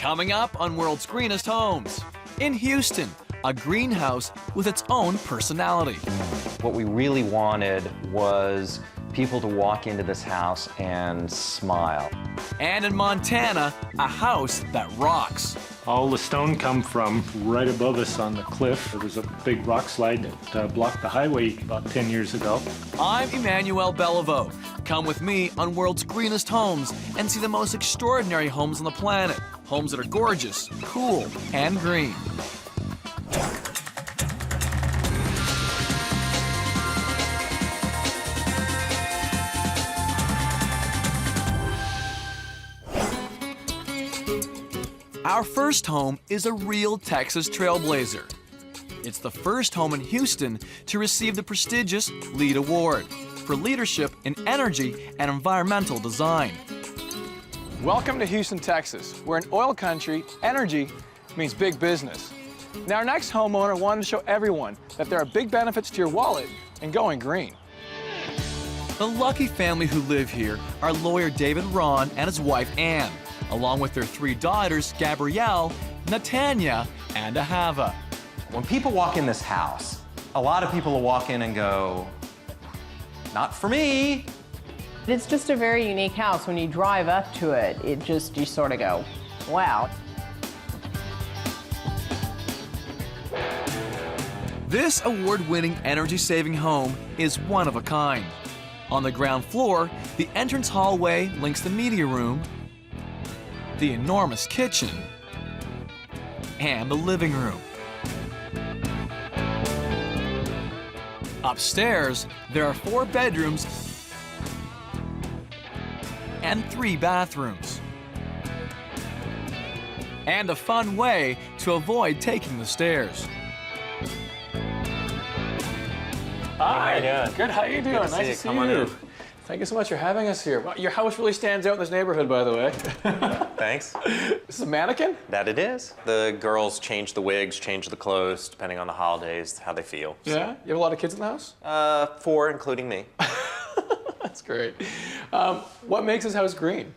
Coming up on World's Greenest Homes. In Houston, a greenhouse with its own personality. What we really wanted was people to walk into this house and smile. And in Montana, a house that rocks. All the stone come from right above us on the cliff. There was a big rock slide that blocked the highway about 10 years ago. I'm Emmanuel Beliveau. Come with me on World's Greenest Homes and see the most extraordinary homes on the planet. Homes that are gorgeous, cool, and green. Our first home is a real Texas trailblazer. It's the first home in Houston to receive the prestigious LEED Award for leadership in energy and environmental design. Welcome to Houston, Texas. We're in oil country. Energy means big business. Now, our next homeowner wanted to show everyone that there are big benefits to your wallet in going green. The lucky family who live here are lawyer David Ron and his wife Ann, along with their 3 daughters, Gabrielle, Natanya, and Ahava. When people walk in this house, a lot of people will walk in and go, not for me. It's just a very unique house. When you drive up to it, you sort of go, wow. This award-winning energy-saving home is one of a kind. On the ground floor, the entrance hallway links the media room, the enormous kitchen, and the living room. Upstairs, there are 4 bedrooms and 3 bathrooms. And a fun way to avoid taking the stairs. Hi. How you doing? Good. How you doing? Good to nice to see Come on you. in. Thank you so much for having us here. Wow, your house really stands out in this neighborhood, by the way. Thanks. This is a mannequin? That it is. The girls change the wigs, change the clothes, depending on the holidays, how they feel. Yeah. You have a lot of kids in the house? 4, including me. That's great. What makes this house green?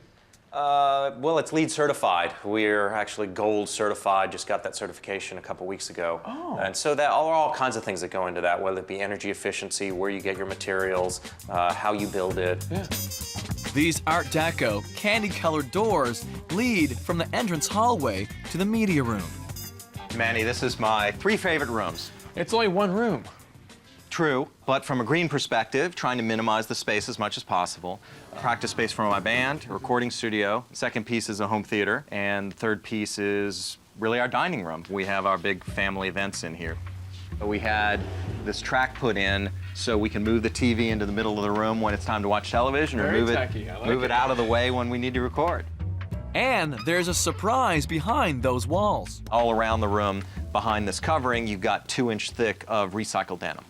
Well, it's LEED certified. We're actually gold certified, just got that certification a couple weeks ago. Oh. And so that are all kinds of things that go into that, whether it be energy efficiency, where you get your materials, how you build it. Yeah. These Art Deco, candy-colored doors lead from the entrance hallway to the media room. Manny, this is my 3 favorite rooms. It's only 1 room. True, but from a green perspective, trying to minimize the space as much as possible. Practice space for my band, a recording studio. Second piece is a home theater, and third piece is really our dining room. We have our big family events in here. We had this track put in so we can move the TV into the middle of the room when it's time to watch television, or move it out of the way when we need to record. And there's a surprise behind those walls. All around the room, behind this covering, you've got 2-inch thick of recycled denim.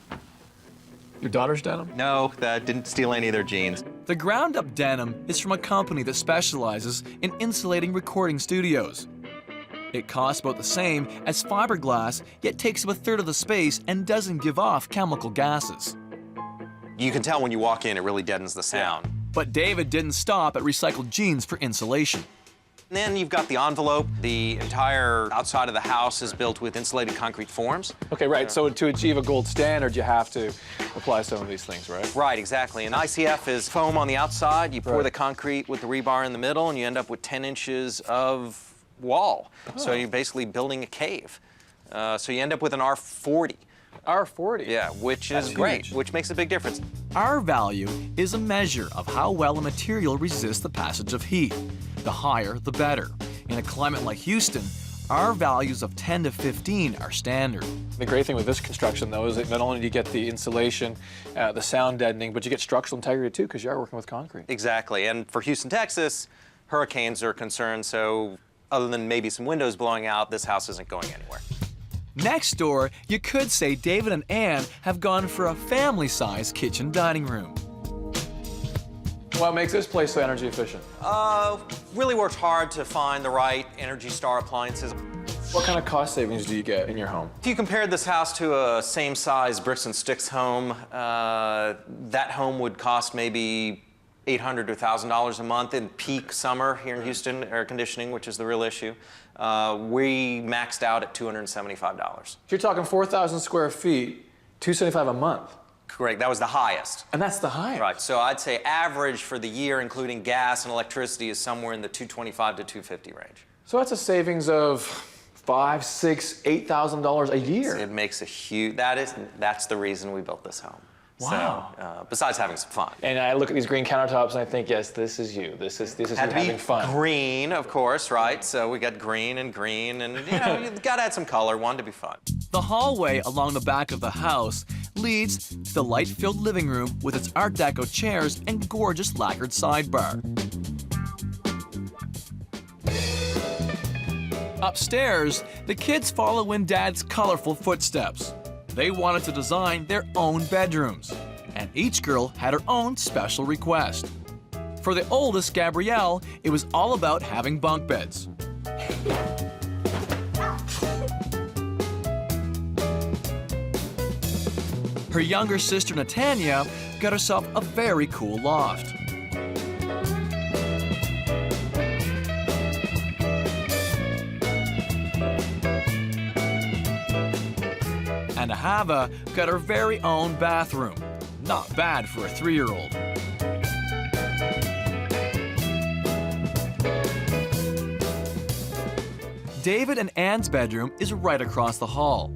Your daughter's denim? No, that didn't steal any of their jeans. The ground-up denim is from a company that specializes in insulating recording studios. It costs about the same as fiberglass, yet takes up 1/3 of the space and doesn't give off chemical gases. You can tell when you walk in, it really deadens the sound. But David didn't stop at recycled jeans for insulation. And then you've got the envelope. The entire outside of the house is built with insulated concrete forms. Okay, right. So to achieve a gold standard, you have to apply some of these things, right? Right, exactly. And ICF is foam on the outside. You pour the concrete with the rebar in the middle, and you end up with 10 inches of wall. Oh. So you're basically building a cave. So you end up with an R40. R40? Yeah, which is great, which makes a big difference. R value is a measure of how well a material resists the passage of heat. The higher, the better. In a climate like Houston, R values of 10 to 15 are standard. The great thing with this construction, though, is that not only do you get the insulation, the sound deadening, but you get structural integrity, too, because you are working with concrete. Exactly. And for Houston, Texas, hurricanes are concerned, so other than maybe some windows blowing out, this house isn't going anywhere. Next door, you could say David and Ann have gone for a family-sized kitchen dining room. What makes this place so energy efficient? Really worked hard to find the right Energy Star appliances. What kind of cost savings do you get in your home? If you compared this house to a same-size bricks and sticks home, that home would cost maybe $800 to $1,000 a month in peak summer here in Houston, air conditioning, which is the real issue. We maxed out at $275. You're talking 4,000 square feet, $275 a month. Correct, that was the highest. And that's the highest. Right, so I'd say average for the year, including gas and electricity, is somewhere in the $225 to $250 range. So that's a savings of $5,000, $6,000, $8,000 a year. It makes a huge, that's the reason we built this home. Wow. So, besides having some fun. And I look at these green countertops and I think, yes, this is you. This is you having fun. Green, of course, right? So we got green, and you know, you've got to add some color, one to be fun. The hallway along the back of the house leads to the light-filled living room with its Art Deco chairs and gorgeous lacquered sidebar. Upstairs, the kids follow in Dad's colorful footsteps. They wanted to design their own bedrooms, and each girl had her own special request. For the oldest, Gabrielle, it was all about having bunk beds. Her younger sister, Natanya, got herself a very cool loft. And Ahava got her very own bathroom. Not bad for a 3-year-old. David and Anne's bedroom is right across the hall.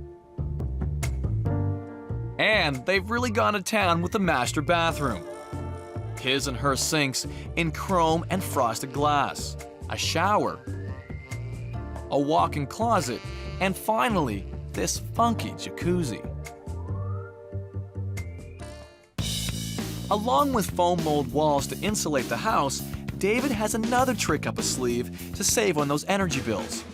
And they've really gone to town with the master bathroom. His and her sinks in chrome and frosted glass, a shower, a walk-in closet, and finally, this funky jacuzzi. Along with foam mold walls to insulate the house, David has another trick up his sleeve to save on those energy bills.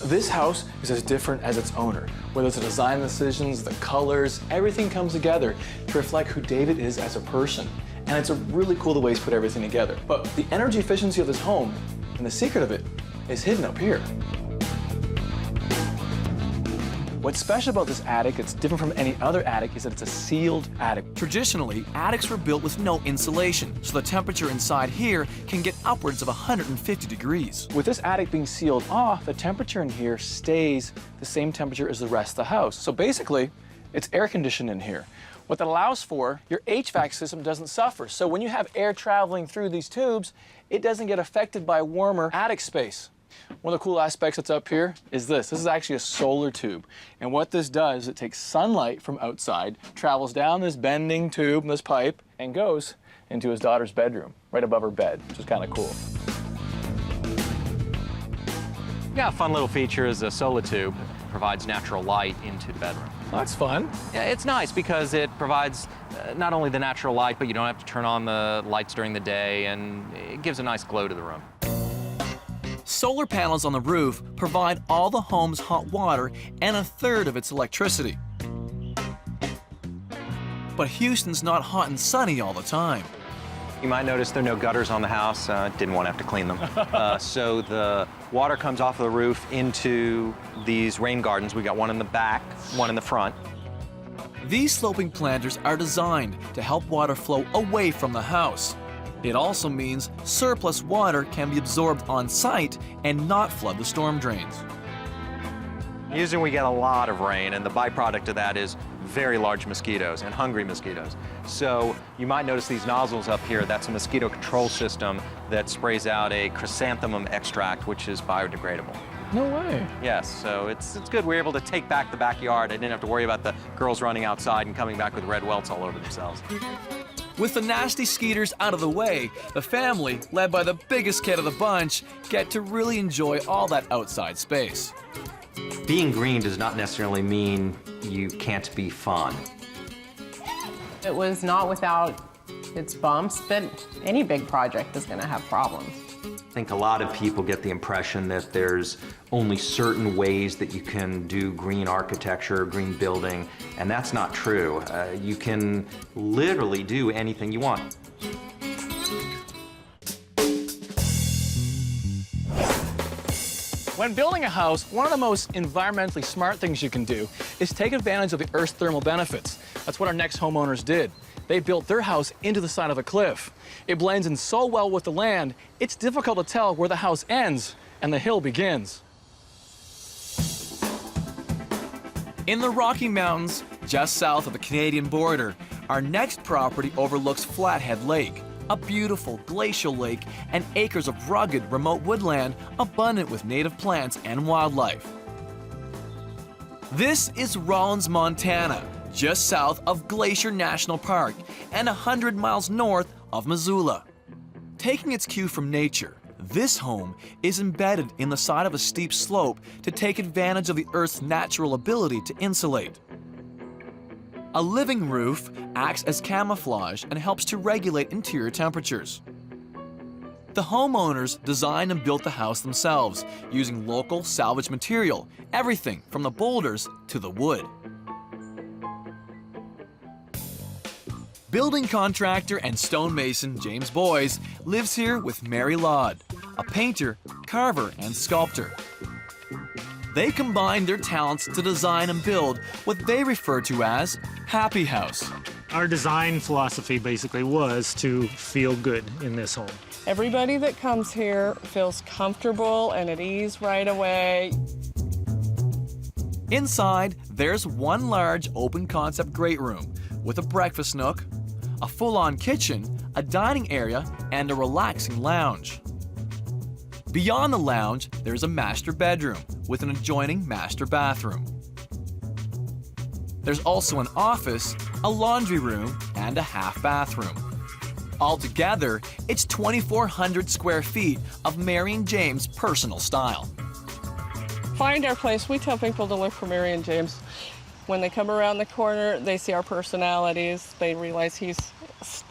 This house is as different as its owner. Whether it's the design decisions, the colors, everything comes together to reflect who David is as a person. And it's a really cool the way he's put everything together. But the energy efficiency of this home and the secret of it is hidden up here. What's special about this attic, it's different from any other attic, is that it's a sealed attic. Traditionally, attics were built with no insulation, so the temperature inside here can get upwards of 150 degrees. With this attic being sealed off, the temperature in here stays the same temperature as the rest of the house. So basically, it's air conditioned in here. What that allows for, your HVAC system doesn't suffer. So when you have air traveling through these tubes, it doesn't get affected by warmer attic space. One of the cool aspects that's up here is this. This is actually a solar tube. And what this does, it takes sunlight from outside, travels down this bending tube, this pipe, and goes into his daughter's bedroom, right above her bed, which is kind of cool. Yeah, a fun little feature is a solar tube. It provides natural light into the bedroom. Well, that's fun. Yeah, it's nice because it provides not only the natural light, but you don't have to turn on the lights during the day, and it gives a nice glow to the room. Solar panels on the roof provide all the home's hot water and 1/3 of its electricity. But Houston's not hot and sunny all the time. You might notice there are no gutters on the house. Didn't want to have to clean them. So the water comes off of the roof into these rain gardens. We got one in the back, one in the front. These sloping planters are designed to help water flow away from the house. It also means surplus water can be absorbed on site and not flood the storm drains. Usually we get a lot of rain, and the byproduct of that is very large mosquitoes and hungry mosquitoes. So you might notice these nozzles up here. That's a mosquito control system that sprays out a chrysanthemum extract, which is biodegradable. No way. Yes, so it's good. We're able to take back the backyard. I didn't have to worry about the girls running outside and coming back with red welts all over themselves. With the nasty skeeters out of the way, the family, led by the biggest kid of the bunch, get to really enjoy all that outside space. Being green does not necessarily mean you can't be fun. It was not without its bumps, but any big project is going to have problems. I think a lot of people get the impression that there's only certain ways that you can do green architecture, green building, and that's not true. You can literally do anything you want. When building a house, one of the most environmentally smart things you can do is take advantage of the Earth's thermal benefits. That's what our next homeowners did. They built their house into the side of a cliff. It blends in so well with the land, it's difficult to tell where the house ends and the hill begins. In the Rocky Mountains, just south of the Canadian border, our next property overlooks Flathead Lake, a beautiful glacial lake and acres of rugged, remote woodland abundant with native plants and wildlife. This is Rollins, Montana, just south of Glacier National Park and 100 miles north of Missoula. Taking its cue from nature, this home is embedded in the side of a steep slope to take advantage of the Earth's natural ability to insulate. A living roof acts as camouflage and helps to regulate interior temperatures. The homeowners designed and built the house themselves, using local salvaged material, everything from the boulders to the wood. Building contractor and stonemason James Boyes lives here with Mary Laud, a painter, carver, and sculptor. They combine their talents to design and build what they refer to as Happy House. Our design philosophy basically was to feel good in this home. Everybody that comes here feels comfortable and at ease right away. Inside, there's one large open-concept great room with a breakfast nook, a full-on kitchen, a dining area, and a relaxing lounge. Beyond the lounge, there's a master bedroom with an adjoining master bathroom. There's also an office, a laundry room, and a half bathroom. Altogether, it's 2,400 square feet of Mary and James' personal style. Find our place. We tell people to look for Mary and James. When they come around the corner, they see our personalities. They realize he's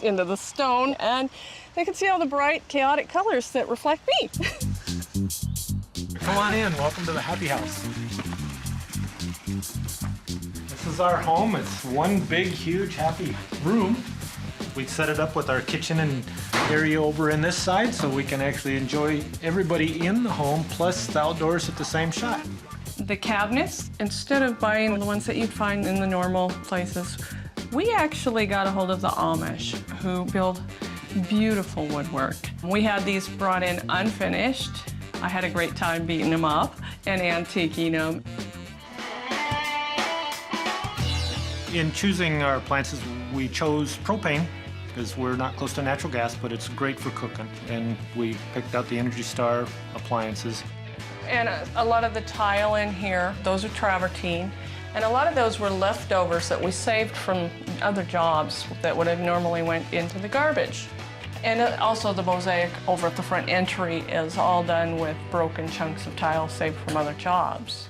into the stone, and they can see all the bright, chaotic colors that reflect me. Come on in. Welcome to the Happy House. This is our home. It's one big, huge, happy room. We set it up with our kitchen and area over in this side so we can actually enjoy everybody in the home plus the outdoors at the same shot. The cabinets, instead of buying the ones that you'd find in the normal places, we actually got a hold of the Amish who build beautiful woodwork. We had these brought in unfinished. I had a great time beating them up and antiquing them. In choosing our appliances, we chose propane because we're not close to natural gas, but it's great for cooking. And we picked out the Energy Star appliances. And a lot of the tile in here, those are travertine. And a lot of those were leftovers that we saved from other jobs that would have normally went into the garbage. And also the mosaic over at the front entry is all done with broken chunks of tile saved from other jobs.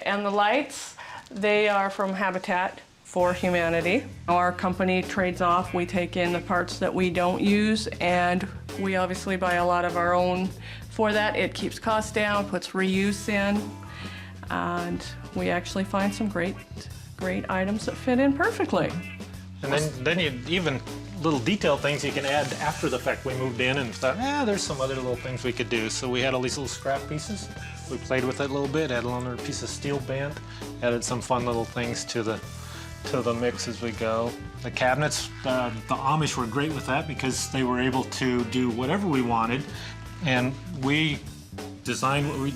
And the lights, they are from Habitat for Humanity. Our company trades off. We take in the parts that we don't use, and we obviously buy a lot of our own for that. It keeps costs down, puts reuse in, and we actually find some great items that fit in perfectly. And then you even little detail things you can add after the fact. We moved in and thought, there's some other little things we could do. So we had all these little scrap pieces. We played with it a little bit, added another piece of steel band, added some fun little things to the mix as we go. The cabinets, the Amish were great with that because they were able to do whatever we wanted, and we designed what we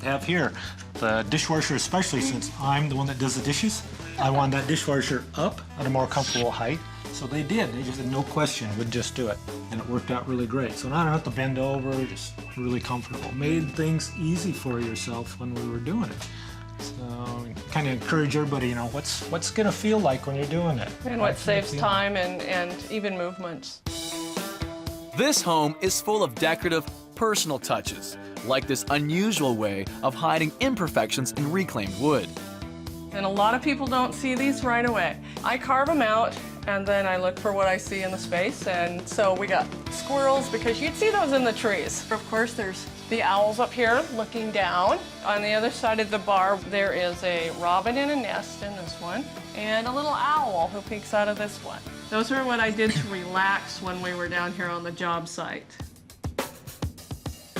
have here. The dishwasher, especially since I'm the one that does the dishes, I want that dishwasher up at a more comfortable height. So they did. They just had no question, would just do it. And it worked out really great. So now I don't have to bend over, just really comfortable. Made things easy for yourself when we were doing it. So kind of encourage everybody, you know, what's going to feel like when you're doing it. And what saves time and even movements. This home is full of decorative, personal touches, like this unusual way of hiding imperfections in reclaimed wood. And a lot of people don't see these right away. I carve them out, and then I look for what I see in the space. And so we got squirrels, because you'd see those in the trees. Of course, there's the owls up here looking down. On the other side of the bar, there is a robin in a nest in this one, and a little owl who peeks out of this one. Those are what I did to relax when we were down here on the job site.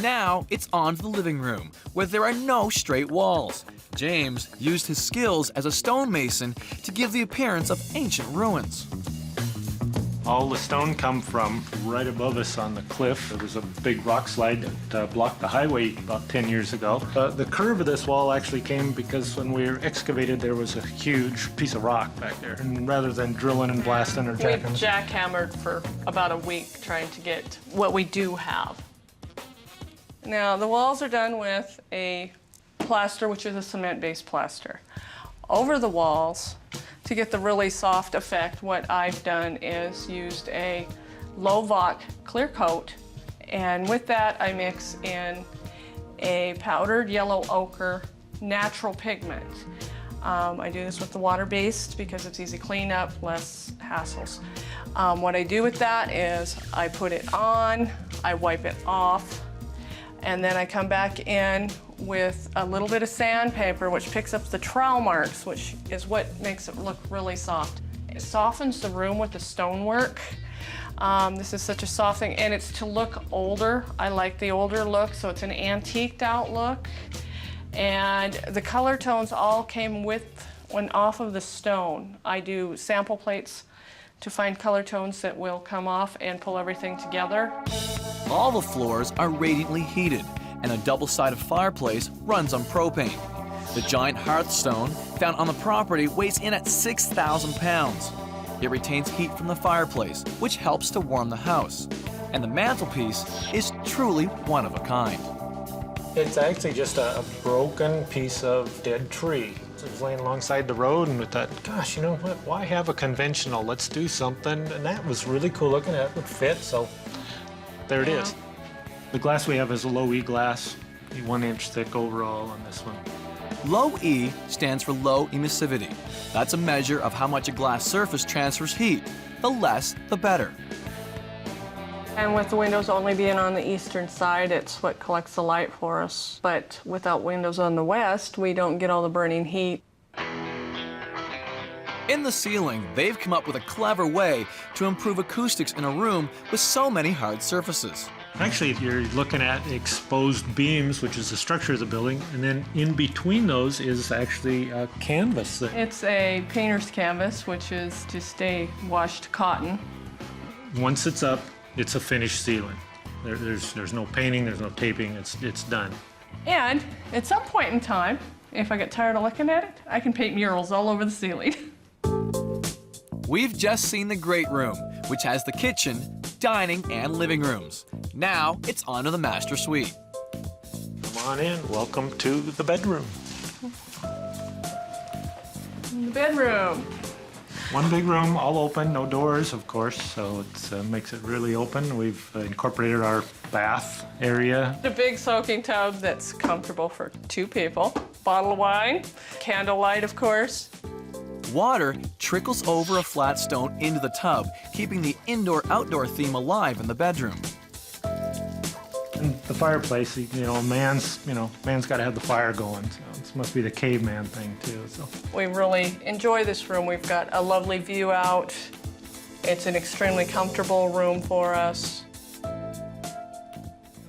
Now it's on to the living room, where there are no straight walls. James used his skills as a stonemason to give the appearance of ancient ruins. All the stone come from right above us on the cliff. There was a big rock slide that blocked the highway about 10 years ago. The curve of this wall actually came because when we were excavated, there was a huge piece of rock back there. And rather than drilling and blasting or We've jackhammered for about a week trying to get what we do have. Now, the walls are done with a plaster, which is a cement-based plaster. Over the walls, to get the really soft effect, what I've done is used a low-voc clear coat, and with that I mix in a powdered yellow ochre natural pigment. I do this with the water-based because it's easy cleanup, less hassles. What I do with that is I put it on, I wipe it off, and then I come back in with a little bit of sandpaper, which picks up the trowel marks, which is what makes it look really soft. It softens the room with the stonework. This is such a soft thing, and it's to look older. I like the older look, so it's an antiqued out look. And the color tones all came off of the stone. I do sample plates to find color tones that will come off and pull everything together. All the floors are radiantly heated, and a double-sided fireplace runs on propane. The giant hearthstone found on the property weighs in at 6,000 pounds. It retains heat from the fireplace, which helps to warm the house. And the mantelpiece is truly one of a kind. It's actually just a broken piece of dead tree. It was laying alongside the road, and we thought, gosh, you know what, why have a conventional? Let's do something. And that was really cool looking at. It would fit, so there it is. The glass we have is a low E glass, 1 inch thick overall on this one. Low E stands for low emissivity. That's a measure of how much a glass surface transfers heat. The less, the better. And with the windows only being on the eastern side, it's what collects the light for us. But without windows on the west, we don't get all the burning heat. In the ceiling, they've come up with a clever way to improve acoustics in a room with so many hard surfaces. Actually, if you're looking at exposed beams, which is the structure of the building, and then in between those is actually a canvas. It's a painter's canvas, which is just a washed cotton. Once it's up, it's a finished ceiling. There's no painting, there's no taping, it's done. And at some point in time, if I get tired of looking at it, I can paint murals all over the ceiling. We've just seen the great room, which has the kitchen, dining, and living rooms. Now it's on to the master suite. Come on in, welcome to the bedroom. The bedroom. One big room, all open, no doors, of course, so it makes it really open. We've incorporated our bath area. A big soaking tub that's comfortable for 2 people. Bottle of wine, candlelight, of course. Water trickles over a flat stone into the tub, keeping the indoor-outdoor theme alive in the bedroom. And the fireplace, man's got to have the fire going. So this must be the caveman thing too. So we really enjoy this room. We've got a lovely view out. It's an extremely comfortable room for us.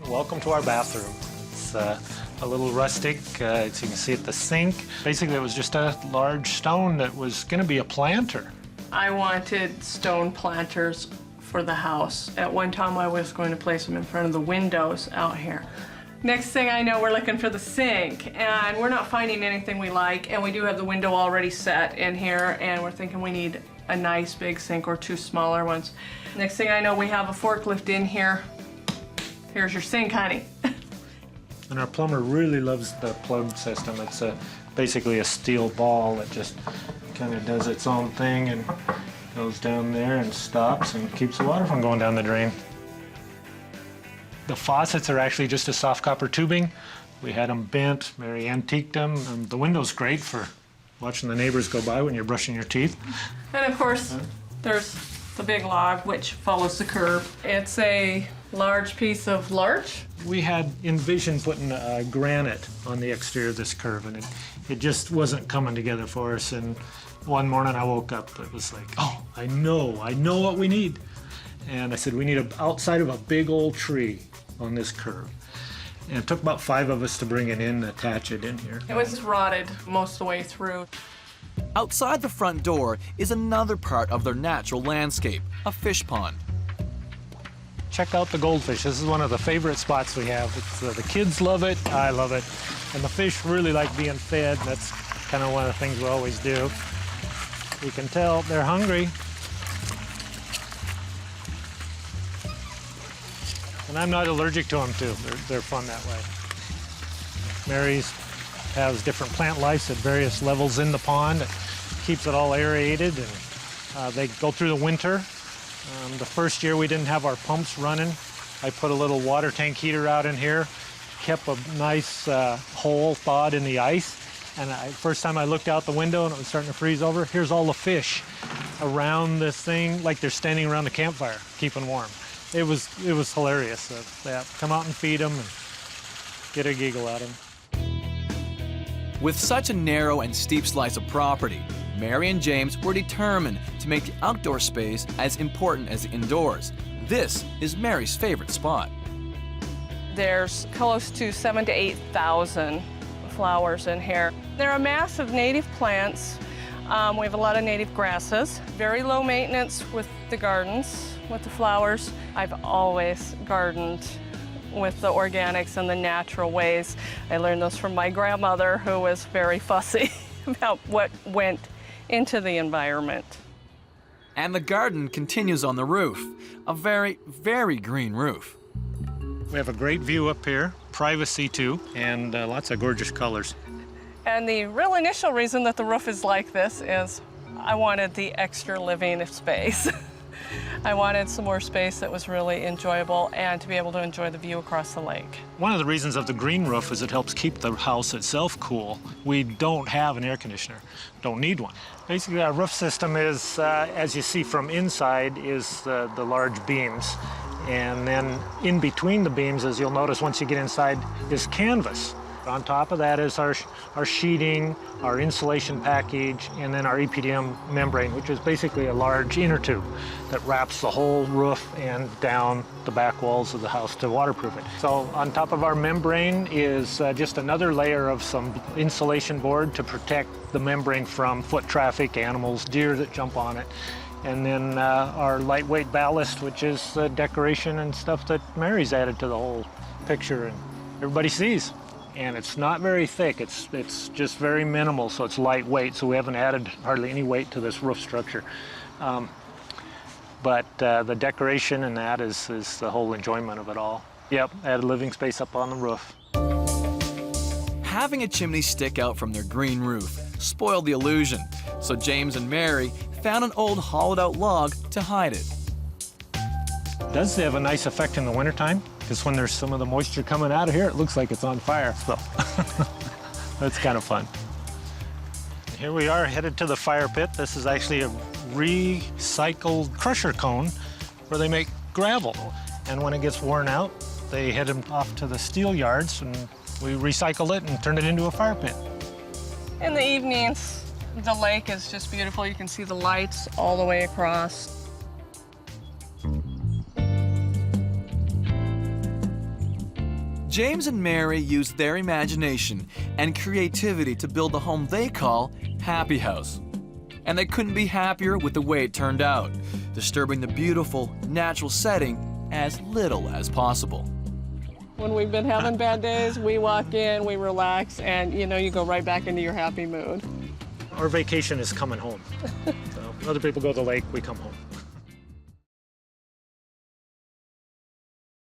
Welcome to our bathroom. It's a little rustic, as you can see at the sink. Basically, it was just a large stone that was going to be a planter. I wanted stone planters for the house. At one time, I was going to place them in front of the windows out here. Next thing I know, we're looking for the sink, and we're not finding anything we like, and we do have the window already set in here, and we're thinking we need a nice big sink or 2 smaller ones. Next thing I know, we have a forklift in here. Here's your sink, honey. And our plumber really loves the plug system. It's basically a steel ball that just kind of does its own thing and goes down there and stops and keeps the water from going down the drain. The faucets are actually just a soft copper tubing. We had them bent, very antiqued them. The window's great for watching the neighbors go by when you're brushing your teeth. And of course, there's the big log, which follows the curve. It's a large piece of larch. We had envisioned putting granite on the exterior of this curve, and it just wasn't coming together for us. And one morning I woke up, it was like, oh, I know what we need. And I said, we need outside of a big old tree on this curve. And it took about 5 of us to bring it in and attach it in here. It was rotted most of the way through. Outside the front door is another part of their natural landscape, a fish pond. Check out the goldfish. This is one of the favorite spots we have. The kids love it, I love it, and the fish really like being fed. And that's kind of one of the things we always do. You can tell they're hungry. And I'm not allergic to them too. They're fun that way. Mary's has different plant life at various levels in the pond. It keeps it all aerated, and they go through the winter. The first year we didn't have our pumps running. I put a little water tank heater out in here, kept a nice hole thawed in the ice. And first time I looked out the window and it was starting to freeze over, here's all the fish around this thing, like they're standing around the campfire, keeping warm. It was hilarious. Come out and feed them and get a giggle out of them. With such a narrow and steep slice of property, Mary and James were determined to make the outdoor space as important as the indoors. This is Mary's favorite spot. There's close to 7,000 to 8,000 flowers in here. They're a mass of native plants. We have a lot of native grasses. Very low maintenance with the gardens, with the flowers. I've always gardened with the organics and the natural ways. I learned those from my grandmother, who was very fussy about what went into the environment. And the garden continues on the roof, a very, very green roof. We have a great view up here, privacy too, and lots of gorgeous colors. And the real initial reason that the roof is like this is I wanted the extra living space. I wanted some more space that was really enjoyable and to be able to enjoy the view across the lake. One of the reasons of the green roof is it helps keep the house itself cool. We don't have an air conditioner, don't need one. Basically, our roof system is, as you see from inside, is the large beams. And then in between the beams, as you'll notice once you get inside, is canvas. On top of that is our sheeting, our insulation package, and then our EPDM membrane, which is basically a large inner tube that wraps the whole roof and down the back walls of the house to waterproof it. So on top of our membrane is just another layer of some insulation board to protect the membrane from foot traffic, animals, deer that jump on it. And then our lightweight ballast, which is decoration and stuff that Mary's added to the whole picture and everybody sees. And it's not very thick, it's just very minimal, so it's lightweight, so we haven't added hardly any weight to this roof structure. But the decoration and that is the whole enjoyment of it all. Yep, add living space up on the roof. Having a chimney stick out from their green roof spoiled the illusion, so James and Mary found an old hollowed-out log to hide it. It does have a nice effect in the wintertime, because when there's some of the moisture coming out of here, it looks like it's on fire, so that's kind of fun. Here we are headed to the fire pit. This is actually a recycled crusher cone where they make gravel. And when it gets worn out, they head them off to the steel yards and we recycle it and turn it into a fire pit. In the evenings, the lake is just beautiful. You can see the lights all the way across. James and Mary used their imagination and creativity to build the home they call Happy House. And they couldn't be happier with the way it turned out, disturbing the beautiful, natural setting as little as possible. When we've been having bad days, we walk in, we relax, and you go right back into your happy mood. Our vacation is coming home. So other people go to the lake, we come home.